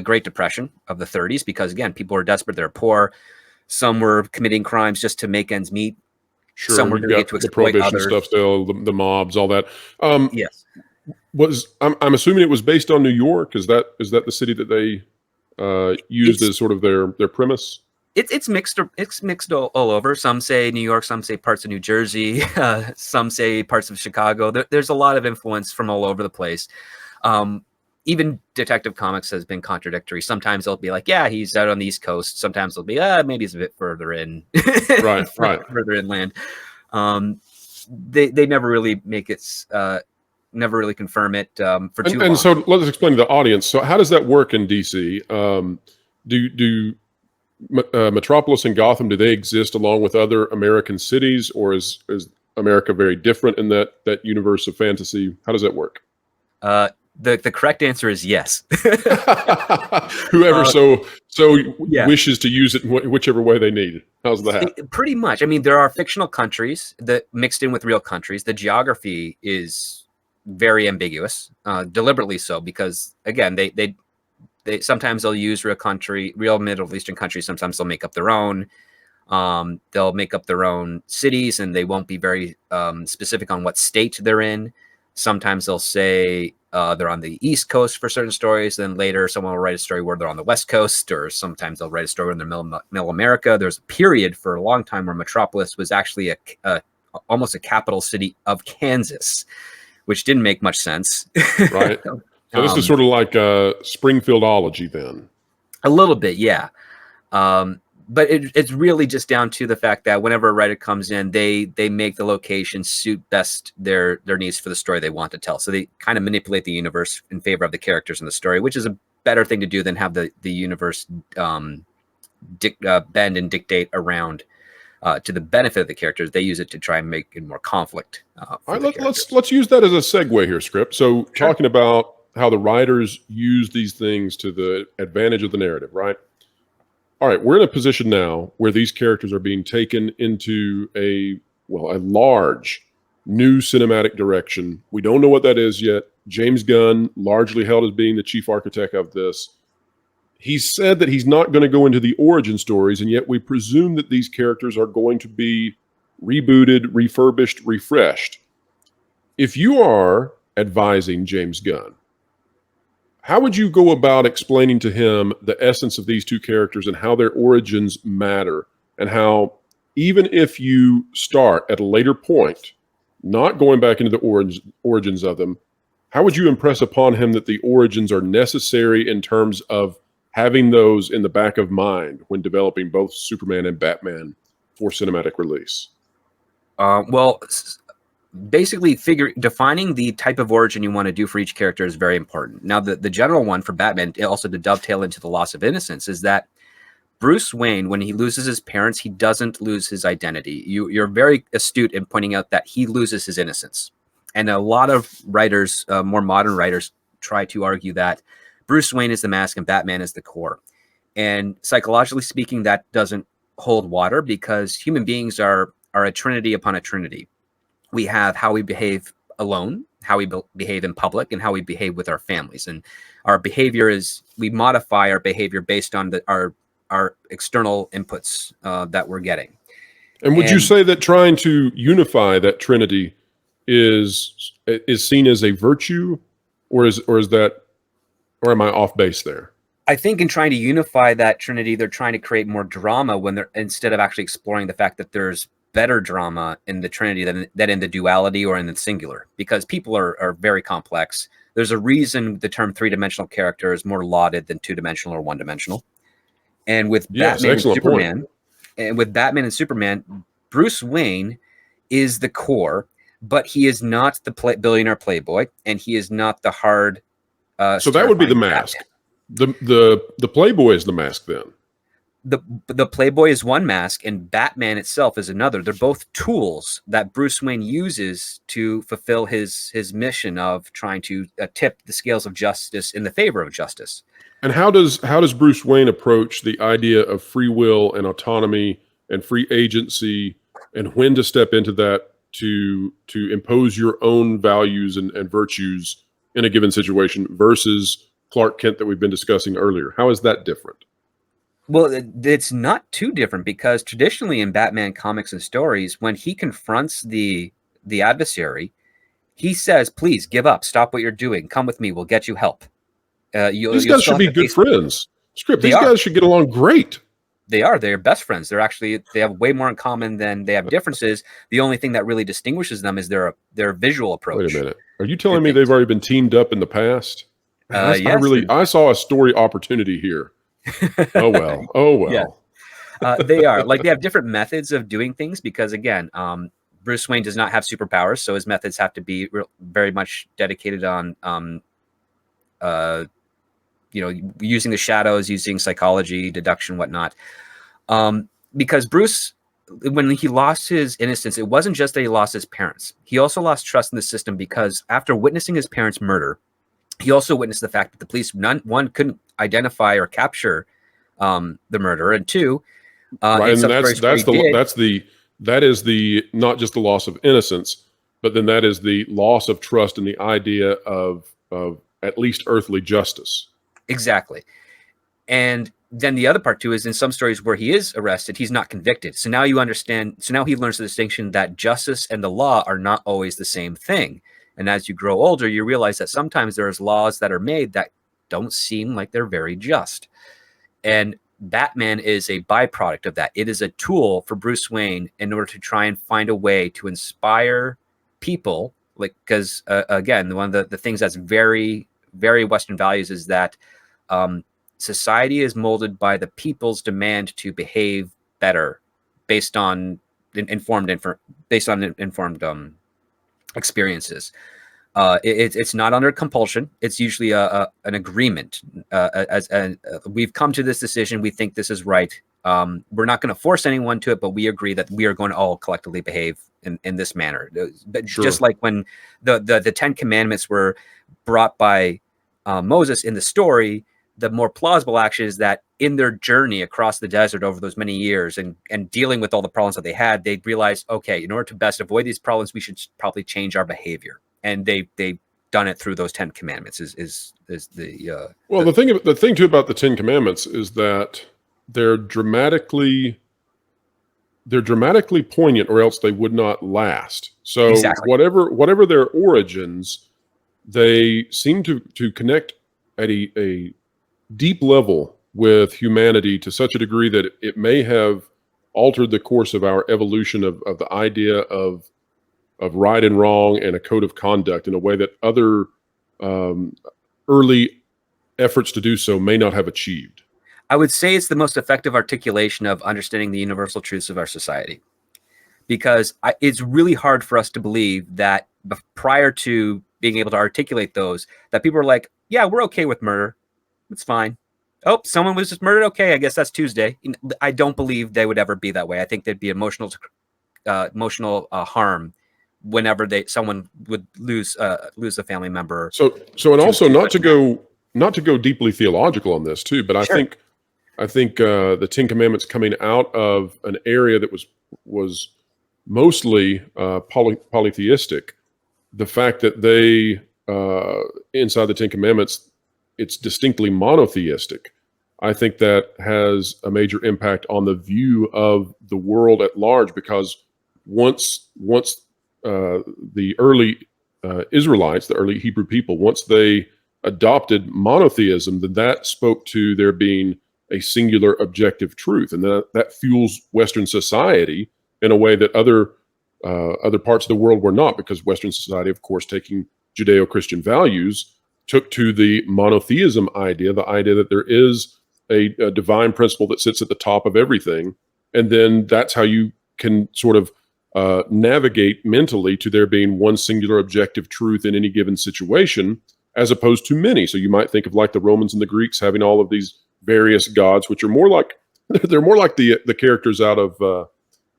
Great Depression of the 30s, because again, people were desperate, they're poor. Some were committing crimes just to make ends meet. Sure. Some were doing it to exploit prohibition others. stuff still, the mobs, all that. Yes. I'm assuming it was based on New York. Is that the city that they used as sort of their premise? It's mixed. It's mixed all over. Some say New York, some say parts of New Jersey, some say parts of Chicago. There's a lot of influence from all over the place. Even Detective Comics has been contradictory. Sometimes they'll be like, "Yeah, he's out on the East Coast." Sometimes they'll be, maybe he's a bit further in, right, further inland. They never really make it. Never really confirm it for too long. And so let's explain to the audience. So how does that work in DC? Do Metropolis and Gotham, do they exist along with other American cities, or is America very different in that universe of fantasy? How does that work? The correct answer is yes. Whoever yeah. wishes to use it in whichever way they need. How's that? Pretty much. I mean, there are fictional countries that mixed in with real countries. The geography is very ambiguous, deliberately so, because again, they sometimes they'll use real Middle Eastern countries. Sometimes they'll make up their own. They'll make up their own cities, and they won't be very specific on what state they're in. Sometimes they'll say they're on the East Coast for certain stories. Then later, someone will write a story where they're on the West Coast, or sometimes they'll write a story in the middle America. There's a period for a long time where Metropolis was actually almost a capital city of Kansas, which didn't make much sense. Right. So this is sort of like Springfieldology then. A little bit, yeah. But it's really just down to the fact that whenever a writer comes in, they make the location suit best their needs for the story they want to tell. So they kind of manipulate the universe in favor of the characters in the story, which is a better thing to do than have the universe bend and dictate around to the benefit of the characters. They use it to try and make it more conflict. All right, let's use that as a segue here, Script. So Sure. Talking about how the writers use these things to the advantage of the narrative, right? All right, we're in a position now where these characters are being taken into a large new cinematic direction. We don't know what that is yet. James Gunn, largely held as being the chief architect of this, he said that he's not going to go into the origin stories, and yet we presume that these characters are going to be rebooted, refurbished, refreshed. If you are advising James Gunn, how would you go about explaining to him the essence of these two characters and how their origins matter, and how even if you start at a later point, not going back into the origins of them, how would you impress upon him that the origins are necessary in terms of having those in the back of mind when developing both Superman and Batman for cinematic release? Well, basically defining the type of origin you want to do for each character is very important. Now, the general one for Batman, also to dovetail into the loss of innocence, is that Bruce Wayne, when he loses his parents, he doesn't lose his identity. You're very astute in pointing out that he loses his innocence. And a lot of writers, more modern writers, try to argue that Bruce Wayne is the mask and Batman is the core. And psychologically speaking, that doesn't hold water, because human beings are a trinity upon a trinity. We have how we behave alone, how we behave in public, and how we behave with our families. And our behavior is, we modify our behavior based on our external inputs that we're getting. And would you say that trying to unify that trinity is seen as a virtue, or am I off base there? I think in trying to unify that trinity, they're trying to create more drama instead of actually exploring the fact that there's better drama in the trinity than in the duality or in the singular, because people are very complex. There's a reason the term three-dimensional character is more lauded than two-dimensional or one-dimensional. And with Batman and Superman, Bruce Wayne is the core, but he is not the billionaire playboy, and he is not the hard. So that would be the mask. The playboy is the mask then. The playboy is one mask, and Batman itself is another. They're both tools that Bruce Wayne uses to fulfill his mission of trying to tip the scales of justice in the favor of justice. And how does Bruce Wayne approach the idea of free will and autonomy and free agency, and when to step into that to impose your own values and virtues in a given situation versus Clark Kent that we've been discussing earlier? How is that different? Well, it's not too different, because traditionally in Batman comics and stories, when he confronts the adversary, he says, "Please give up. Stop what you're doing. Come with me. We'll get you help." These guys should be good friends. These guys should get along great. They are. They're best friends. They have way more in common than they have differences. The only thing that really distinguishes them is their visual approach. Wait a minute. Are you telling me they've already been teamed up in the past? Yes. I saw a story opportunity here. Oh well. Yeah. They are. Like, they have different methods of doing things, because again, Bruce Wayne does not have superpowers, so his methods have to be very much dedicated on using the shadows, using psychology, deduction, whatnot. Because Bruce, when he lost his innocence, it wasn't just that he lost his parents. He also lost trust in the system, because after witnessing his parents' murder, he also witnessed the fact that the police, one, couldn't identify or capture the murderer, and two, right, and that is the not just the loss of innocence, but then that is the loss of trust in the idea of at least earthly justice. Exactly. And then the other part too is, in some stories where he is arrested, he's not convicted. So now you understand. So now he learns the distinction that justice and the law are not always the same thing. And as you grow older, you realize that sometimes there's laws that are made that don't seem like they're very just. And Batman is a byproduct of that. It is a tool for Bruce Wayne in order to try and find a way to inspire people. Like, because again, one of the things that's very, very Western values is that society is molded by the people's demand to behave better based on informed experiences. It's not under compulsion. It's usually an agreement. We've come to this decision. We think this is right. We're not going to force anyone to it, but we agree that we are going to all collectively behave in this manner. But Sure. Just like when the 10 Commandments were brought by Moses in the story, the more plausible action is that in their journey across the desert over those many years and dealing with all the problems that they had, they'd realize, okay, in order to best avoid these problems, we should probably change our behavior. And they've done it through those 10 Commandments. The thing too about the 10 Commandments is that they're dramatically poignant, or else they would not last. So Exactly. whatever their origins, they seem to connect at a deep level with humanity to such a degree that it may have altered the course of our evolution of the idea of right and wrong and a code of conduct in a way that other um, early efforts to do so may not have achieved. I would say it's the most effective articulation of understanding the universal truths of our society, because it's really hard for us to believe that prior to being able to articulate those, that people are like, yeah, we're okay with murder. It's fine. Oh, someone was just murdered. Okay, I guess that's Tuesday. I don't believe they would ever be that way. I think there'd be emotional harm whenever someone would lose a family member. So and also not to go deeply theological on this too, but I think the Ten Commandments coming out of an area that was mostly polytheistic, the fact that they inside the Ten Commandments, it's distinctly monotheistic. I think that has a major impact on the view of the world at large, because once the early Israelites, the early Hebrew people, once they adopted monotheism, then that spoke to there being a singular objective truth, and that fuels Western society in a way that other parts of the world were not, because Western society, of course, taking Judeo-Christian values, took to the monotheism idea, the idea that there is a divine principle that sits at the top of everything, and then that's how you can sort of navigate mentally to there being one singular objective truth in any given situation, as opposed to many. So you might think of like the Romans and the Greeks having all of these various gods, which are more like they're more like the characters out of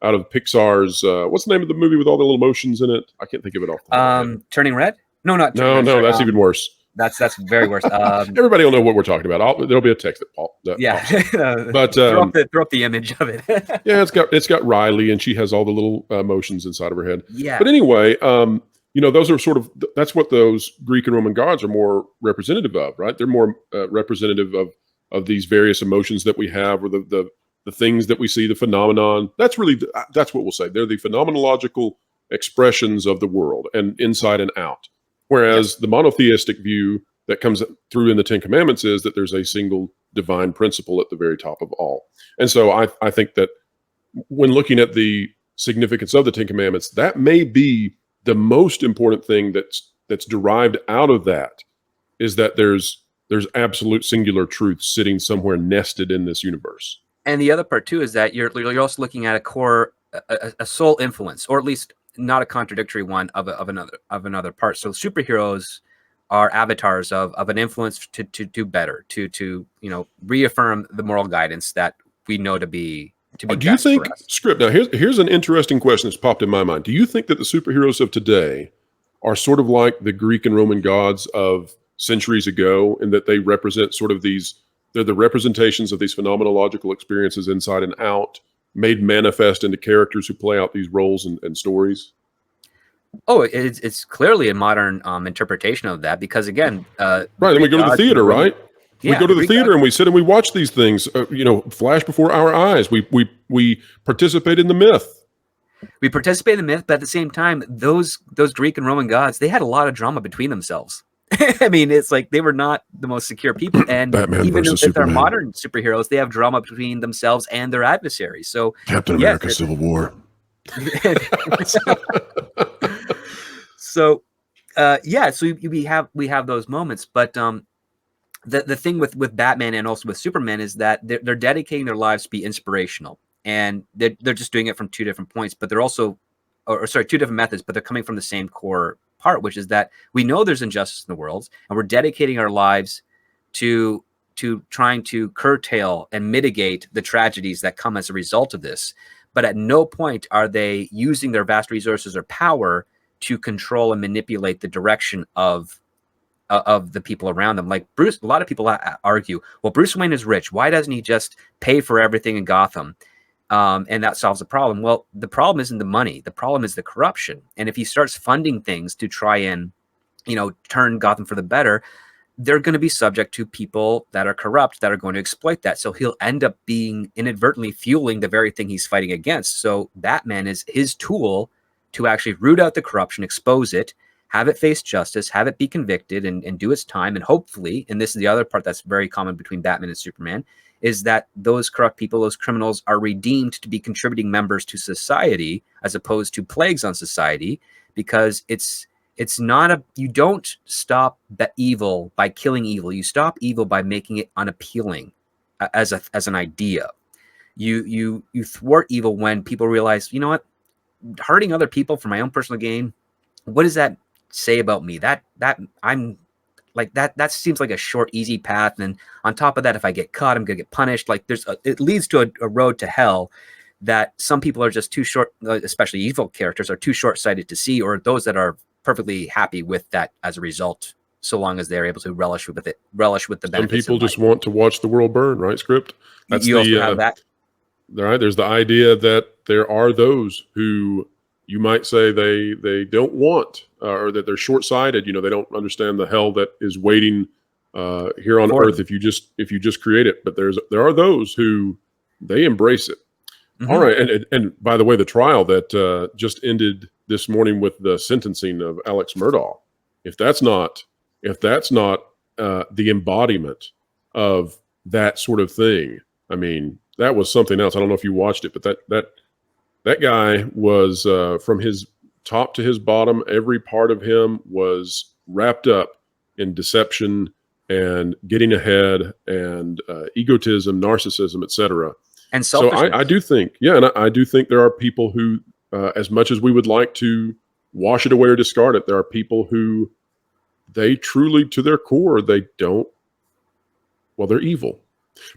Pixar's what's the name of the movie with all the little motions in it? I can't think of it off the top of my head. Turning Red? No, not no, Red, that's even worse. That's very worse. Everybody will know what we're talking about. There'll be a text that pops. But throw up the image of it. Yeah, it's got Riley, and she has all the little motions inside of her head. Yeah. But anyway, those are sort of, that's what those Greek and Roman gods are more representative of, right? They're more representative of these various emotions that we have, or the things that we see, the phenomenon. That's what we'll say. They're the phenomenological expressions of the world, and inside and out. Whereas the monotheistic view that comes through in the Ten Commandments is that there's a single divine principle at the very top of all. And so I think that when looking at the significance of the Ten Commandments, that may be the most important thing that's derived out of that, is that there's absolute singular truth sitting somewhere nested in this universe. And the other part too is that you're also looking at a core, a soul influence, or at least not a contradictory one of another part. So superheroes are avatars of an influence to do better, to reaffirm the moral guidance that we know to be. Do you think, Script? Now here's an interesting question that's popped in my mind. Do you think that the superheroes of today are sort of like the Greek and Roman gods of centuries ago, in that they represent sort of they're the representations of these phenomenological experiences inside and out, made manifest into characters who play out these roles and stories? Oh, it's clearly a modern interpretation of that, because again, right. Then we go to the theater, right? Yeah, we go to the theater and we sit and we watch these things, flash before our eyes. We participate in the myth. We participate in the myth, but at the same time, those Greek and Roman gods, they had a lot of drama between themselves. I mean, it's like they were not the most secure people, and Batman even with our modern superheroes, they have drama between themselves and their adversaries. So Captain America: Civil War. So we have those moments, but the thing with Batman and also with Superman is that they're dedicating their lives to be inspirational, and they're just doing it from two different points, but they're also, two different methods, but they're coming from the same core part, which is that we know there's injustice in the world, and we're dedicating our lives to trying to curtail and mitigate the tragedies that come as a result of this. But at no point are they using their vast resources or power to control and manipulate the direction of the people around them. Like Bruce, a lot of people argue, well, Bruce Wayne is rich. Why doesn't he just pay for everything in Gotham? And that solves the problem. Well, the problem isn't the money. The problem is the corruption. And if he starts funding things to try and, turn Gotham for the better, they're going to be subject to people that are corrupt, that are going to exploit that. So he'll end up being inadvertently fueling the very thing he's fighting against. So Batman is his tool to actually root out the corruption, expose it, have it face justice, have it be convicted and do its time. And hopefully, and this is the other part that's very common between Batman and Superman, is that those corrupt people, those criminals, are redeemed to be contributing members to society as opposed to plagues on society, because it's not you don't stop the evil by killing evil. You stop evil by making it unappealing as an idea. You thwart evil when people realize, you know what, hurting other people for my own personal gain, what does that say about me? That I'm like that seems like a short, easy path. And on top of that, if I get caught, I'm gonna get punished. Like it leads to a road to hell that some people are just too short, especially evil characters, are too short-sighted to see, or those that are perfectly happy with that as a result, so long as they're able to relish with the benefits. Some people just want to watch the world burn, right? Script. That's you also have that. Right. There's the idea that there are those who you might say they don't want, or that they're short-sighted. You know, they don't understand the hell that is waiting here on Earth if you just create it. But there are those who they embrace it. Mm-hmm. All right, and by the way, the trial that just ended this morning with the sentencing of Alex Murdaugh, if that's not the embodiment of that sort of thing, I mean, that was something else. I don't know if you watched it, but that guy was from his top to his bottom, every part of him was wrapped up in deception and getting ahead and egotism, narcissism, etc. And selfishness. So I do think, and I do think there are people who, as much as we would like to wash it away or discard it, there are people who they truly, to their core, they're evil.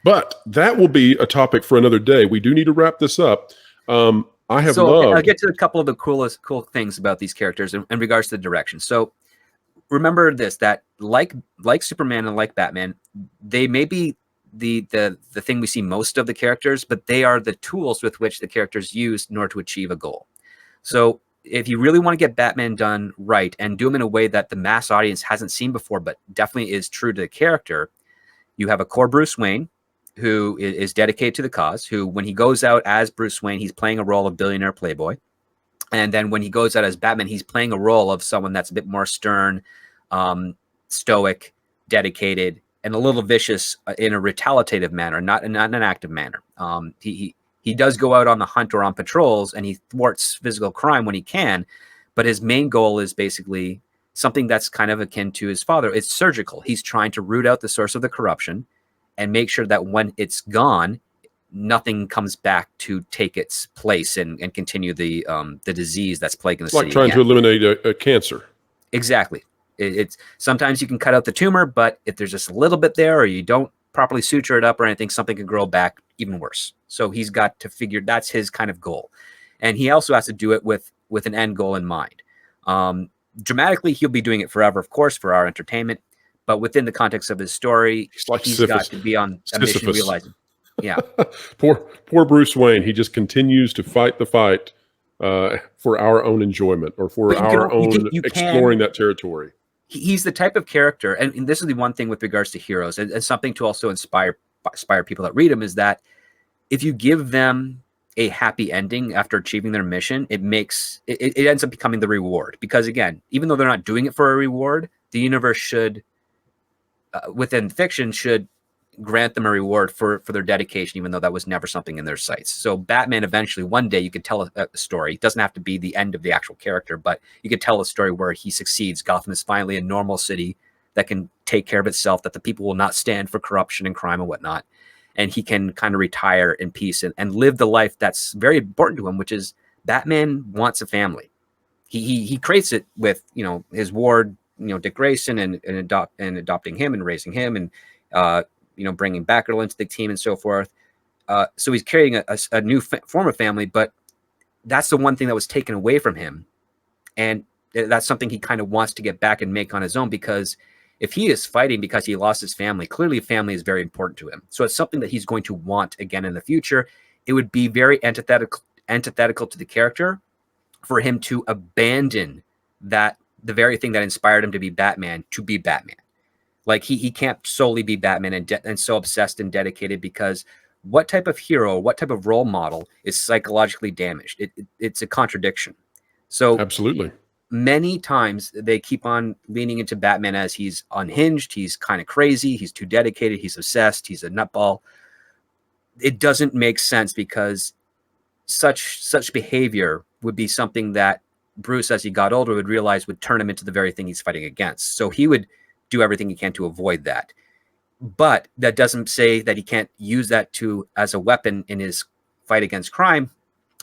But that will be a topic for another day. We do need to wrap this up. I'll get to a couple of the cool things about these characters in regards to the direction. So remember this, that like Superman and like Batman, they may be the thing we see most of the characters, but they are the tools with which the characters use in order to achieve a goal. So if you really want to get Batman done right and do him in a way that the mass audience hasn't seen before, but definitely is true to the character, you have a core Bruce Wayne who is dedicated to the cause, who when he goes out as Bruce Wayne, he's playing a role of billionaire playboy. And then when he goes out as Batman, he's playing a role of someone that's a bit more stern, stoic, dedicated, and a little vicious in a retaliative manner, not in an active manner. He does go out on the hunt or on patrols, and he thwarts physical crime when he can, but his main goal is basically something that's kind of akin to his father. It's surgical. He's trying to root out the source of the corruption and make sure that when it's gone, nothing comes back to take its place and continue the disease that's plaguing the city. Like trying to eliminate a cancer. Exactly. It's sometimes you can cut out the tumor, but if there's just a little bit there, or you don't properly suture it up or anything, something can grow back even worse. So he's got to figure, that's his kind of goal. And he also has to do it with an end goal in mind. Dramatically, he'll be doing it forever, of course, for our entertainment. But within the context of his story, he's got to be on a mission realizing. Yeah. poor Bruce Wayne. He just continues to fight the fight for our own enjoinment, or for our own exploring that territory. He's the type of character, and this is the one thing with regards to heroes, and something to also inspire people that read them, is that if you give them a happy ending after achieving their mission, it ends up becoming the reward. Because again, even though they're not doing it for a reward, the universe should, within fiction, should grant them a reward for their dedication, even though that was never something in their sights. So Batman, eventually, one day, you could tell a story. It doesn't have to be the end of the actual character, but you could tell a story where he succeeds. Gotham is finally a normal city that can take care of itself, that the people will not stand for corruption and crime and whatnot. And he can kind of retire in peace and live the life that's very important to him, which is Batman wants a family. He creates it with, his ward, Dick Grayson, and adopting him and raising him, and bringing Batgirl into the team and so forth. So he's creating a new form of family, but that's the one thing that was taken away from him. And that's something he kind of wants to get back and make on his own, because if he is fighting because he lost his family, clearly family is very important to him. So it's something that he's going to want again in the future. It would be very antithetical to the character for him to abandon the very thing that inspired him to be Batman, to be Batman. Like he can't solely be Batman and so obsessed and dedicated, because what type of hero, what type of role model is psychologically damaged? It's a contradiction. So absolutely, many times they keep on leaning into Batman as he's unhinged, he's kind of crazy, he's too dedicated, he's obsessed, he's a nutball. It doesn't make sense because such behavior would be something that Bruce, as he got older, would realize would turn him into the very thing he's fighting against. So he would do everything he can to avoid that. But that doesn't say that he can't use that as a weapon in his fight against crime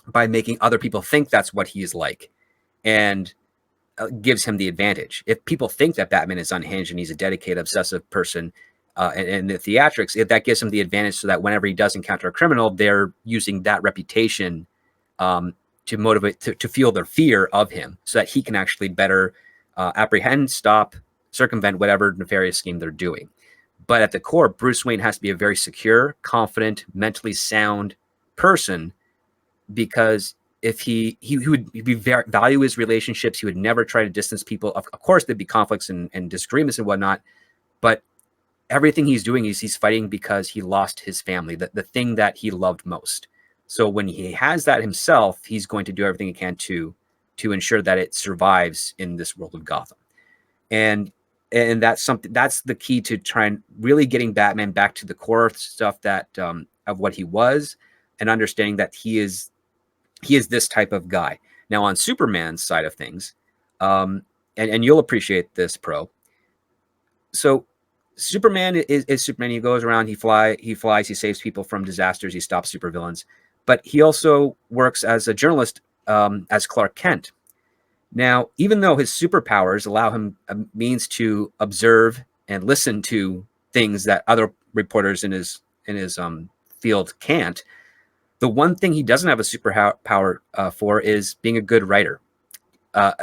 by making other people think that's what he is like, and gives him the advantage. If people think that Batman is unhinged and he's a dedicated, obsessive person, and the theatrics, that gives him the advantage so that whenever he does encounter a criminal, they're using that reputation to motivate, to feel their fear of him, so that he can actually better apprehend, stop, circumvent whatever nefarious scheme they're doing. But at the core, Bruce Wayne has to be a very secure, confident, mentally sound person, because if he would value his relationships, he would never try to distance people. Of course, there'd be conflicts and disagreements and whatnot, but everything he's doing is he's fighting because he lost his family, the thing that he loved most. So when he has that himself, he's going to do everything he can to ensure that it survives in this world of Gotham. And that's something, that's the key to try and really getting Batman back to the core stuff that of what he was, and understanding that he is this type of guy. Now on Superman's side of things, and you'll appreciate this, Pro. So Superman is Superman. He goes around, he flies, he saves people from disasters, he stops supervillains, but he also works as a journalist as Clark Kent. Now, even though his superpowers allow him a means to observe and listen to things that other reporters in his field can't, the one thing he doesn't have a superpower for is being a good writer.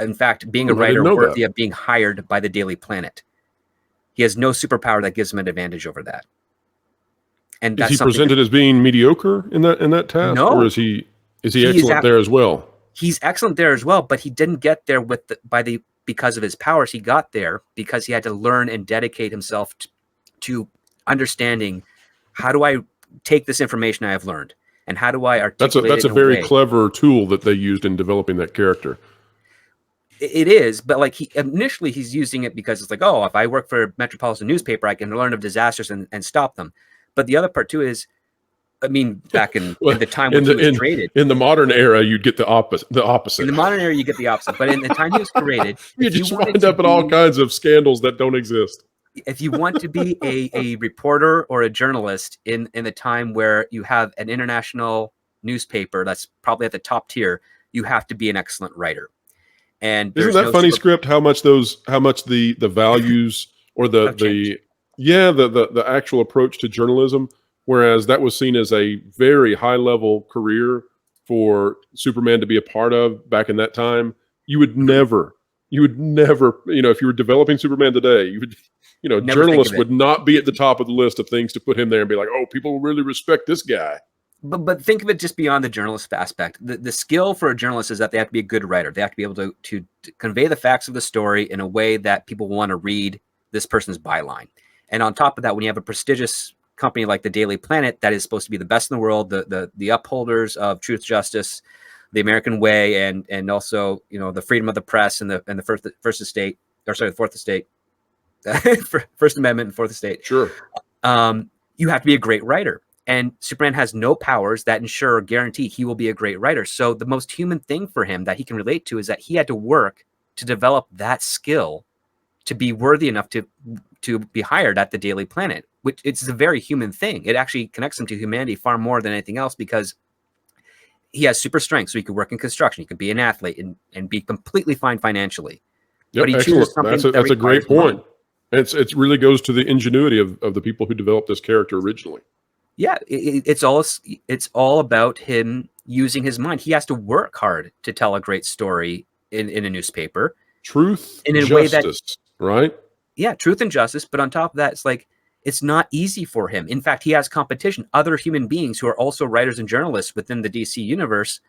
In fact, being a writer worthy of being hired by the Daily Planet. He has no superpower that gives him an advantage over that. And that's is he presented as being mediocre in that task, no, or is he excellent there as well? He's excellent there as well, but he didn't get there because of his powers. He got there because he had to learn and dedicate himself to understanding, how do I take this information I have learned, and how do I articulate it? That's a very clever tool that they used in developing that character. It is, but like initially he's using it because it's like, oh, if I work for a metropolitan newspaper, I can learn of disasters and stop them. But the other part too is, I mean, back in the time when he was created. In the modern era, you'd get the opposite. In the modern era, you get the opposite. But in the time he was created, you just wind up in all kinds of scandals that don't exist. If you want to be a reporter or a journalist in the time where you have an international newspaper that's probably at the top tier, you have to be an excellent writer. And isn't that funny script? How much the values or the actual approach to journalism, whereas that was seen as a very high level career for Superman to be a part of back in that time. You would never, if you were developing Superman today, journalists would not be at the top of the list of things to put him there and be like, oh, people really respect this guy. But think of it just beyond the journalist aspect. The skill for a journalist is that they have to be a good writer. They have to be able to convey the facts of the story in a way that people want to read this person's byline. And on top of that, when you have a prestigious company like the Daily Planet that is supposed to be the best in the world, the upholders of truth, justice, the American way, and also the freedom of the press and the Fourth Estate, First Amendment and Fourth Estate. Sure. You have to be a great writer. And Superman has no powers that ensure or guarantee he will be a great writer. So the most human thing for him that he can relate to is that he had to work to develop that skill to be worthy enough to be hired at the Daily Planet, which it's a very human thing. It actually connects him to humanity far more than anything else, because he has super strength. So he could work in construction. He could be an athlete and be completely fine financially. Yep, but he chooses something that's a great point. It really goes to the ingenuity of the people who developed this character originally. Yeah, it's all about him using his mind. He has to work hard to tell a great story in a newspaper. Truth, and in justice, a way that, right? Yeah, truth and justice. But on top of that, it's not easy for him. In fact, he has competition. Other human beings who are also writers and journalists within the DC universe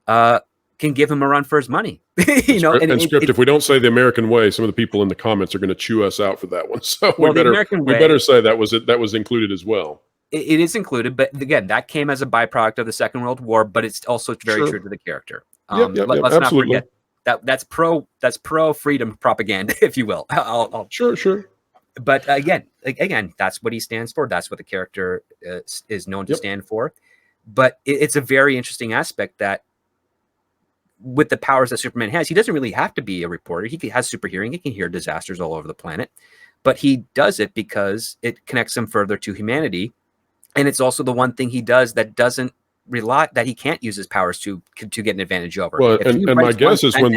can give him a run for his money. If we don't say the American way, some of the people in the comments are going to chew us out for that one. So we better say that was included as well. It is included, but again, that came as a byproduct of the Second World War, but it's also very true to the character. Let's absolutely. That's pro freedom propaganda, if you will. Sure. But again, that's what he stands for. That's what the character is known to stand for. But it's a very interesting aspect that with the powers that Superman has, he doesn't really have to be a reporter. He has super hearing. He can hear disasters all over the planet, but he does it because it connects him further to humanity. And it's also the one thing he does that doesn't rely, that he can't use his powers to get an advantage over. Well, and my guess is when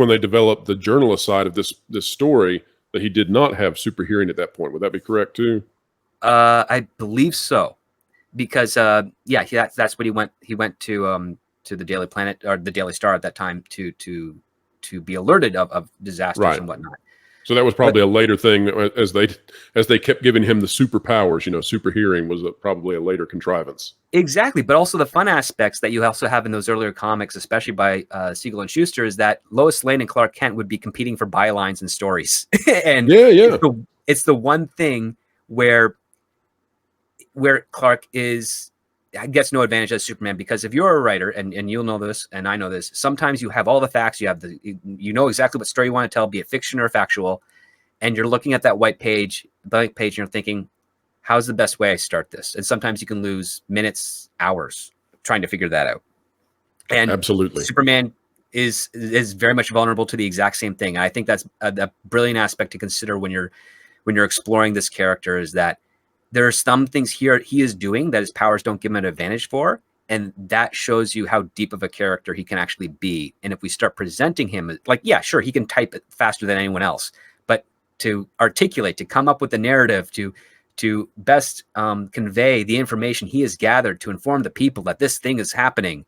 they developed the journalist side of this story, that he did not have super hearing at that point. Would that be correct too? I believe so, because that's what he went. He went to the Daily Planet or the Daily Star at that time to be alerted of disasters and whatnot. So that was probably a later thing as they kept giving him the superpowers. Super hearing was probably a later contrivance. Exactly, but also the fun aspects that you also have in those earlier comics, especially by Siegel and Schuster, is that Lois Lane and Clark Kent would be competing for bylines and stories. And it's the one thing where Clark gets no advantage as Superman, because if you're a writer, and you'll know this, and I know this, sometimes you have all the facts, you know exactly what story you want to tell, be it fiction or factual, and you're looking at that blank page, and you're thinking, how's the best way I start this? And sometimes you can lose minutes, hours trying to figure that out. And absolutely, Superman is very much vulnerable to the exact same thing. And I think that's a brilliant aspect to consider when you're exploring this character, is that there are some things here he is doing that his powers don't give him an advantage for. And that shows you how deep of a character he can actually be. And if we start presenting him like, yeah, sure, he can type it faster than anyone else, but to articulate, to come up with the narrative, to best convey the information he has gathered to inform the people that this thing is happening,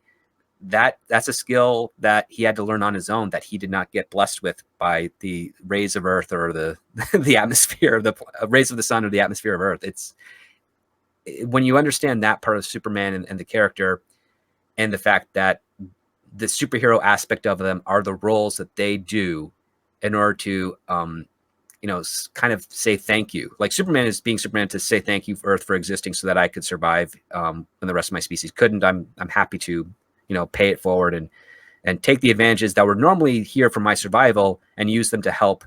that's a skill that he had to learn on his own, that he did not get blessed with by the rays of Earth or the atmosphere of the rays of the sun or the atmosphere of Earth. It's when you understand that part of Superman and the character, and the fact that the superhero aspect of them are the roles that they do in order to kind of say thank you. Like Superman is being Superman to say thank you for Earth for existing so that I could survive when the rest of my species couldn't. I'm happy to pay it forward and take the advantages that were normally here for my survival and use them to help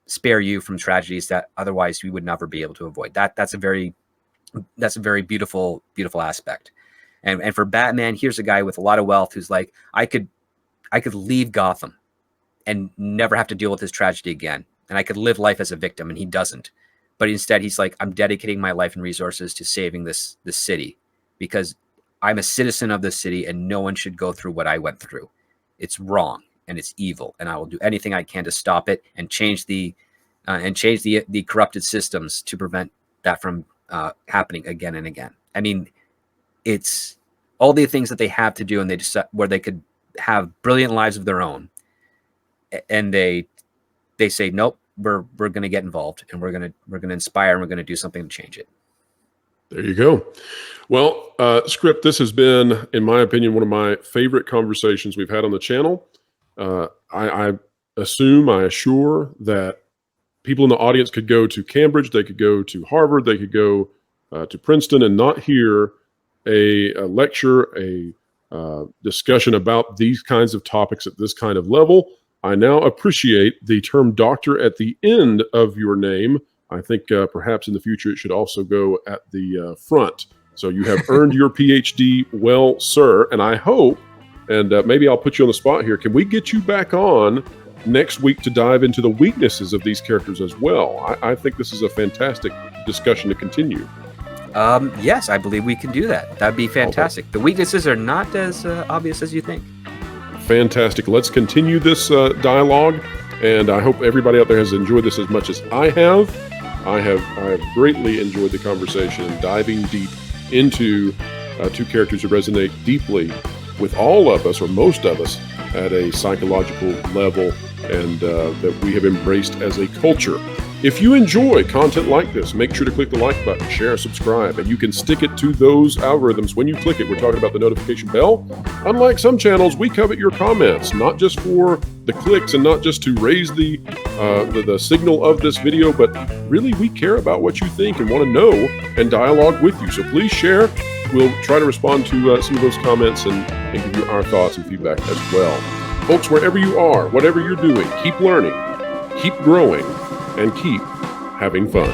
spare you from tragedies that otherwise we would never be able to avoid. That's a very beautiful aspect. And for Batman, here's a guy with a lot of wealth who's like, I could leave Gotham and never have to deal with this tragedy again, and I could live life as a victim, and he doesn't. But instead, he's like, I'm dedicating my life and resources to saving this city, because I'm a citizen of this city, and no one should go through what I went through. It's wrong and it's evil, and I will do anything I can to stop it and change the corrupted systems to prevent that from happening again and again. I mean, it's all the things that they have to do, and they decide where they could have brilliant lives of their own, and they say, nope, we're going to get involved, and we're going to inspire, and we're going to do something to change it. There you go. Well, Script, this has been, in my opinion, one of my favorite conversations we've had on the channel. I assure that people in the audience could go to Cambridge, they could go to Harvard, they could go to Princeton and not hear a lecture, a discussion about these kinds of topics at this kind of level. I now appreciate the term doctor at the end of your name. I think perhaps in the future it should also go at the front. So you have earned your PhD well, sir. And I hope, and maybe I'll put you on the spot here, can we get you back on next week to dive into the weaknesses of these characters as well? I think this is a fantastic discussion to continue. Yes, I believe we can do that. That'd be fantastic. Okay. The weaknesses are not as obvious as you think. Fantastic. Let's continue this dialogue, and I hope everybody out there has enjoyed this as much as I have. I have greatly enjoyed the conversation, diving deep into two characters who resonate deeply with all of us, or most of us, at a psychological level, and that we have embraced as a culture. If you enjoy content like this, make sure to click the like button, share, subscribe, and you can stick it to those algorithms when you click it. We're talking about the notification bell. Unlike some channels, we covet your comments, not just for the clicks and not just to raise the signal of this video, but really we care about what you think and want to know and dialogue with you. So please share. We'll try to respond to some of those comments and give you our thoughts and feedback as well. Folks, wherever you are, whatever you're doing, keep learning, keep growing, and keep having fun.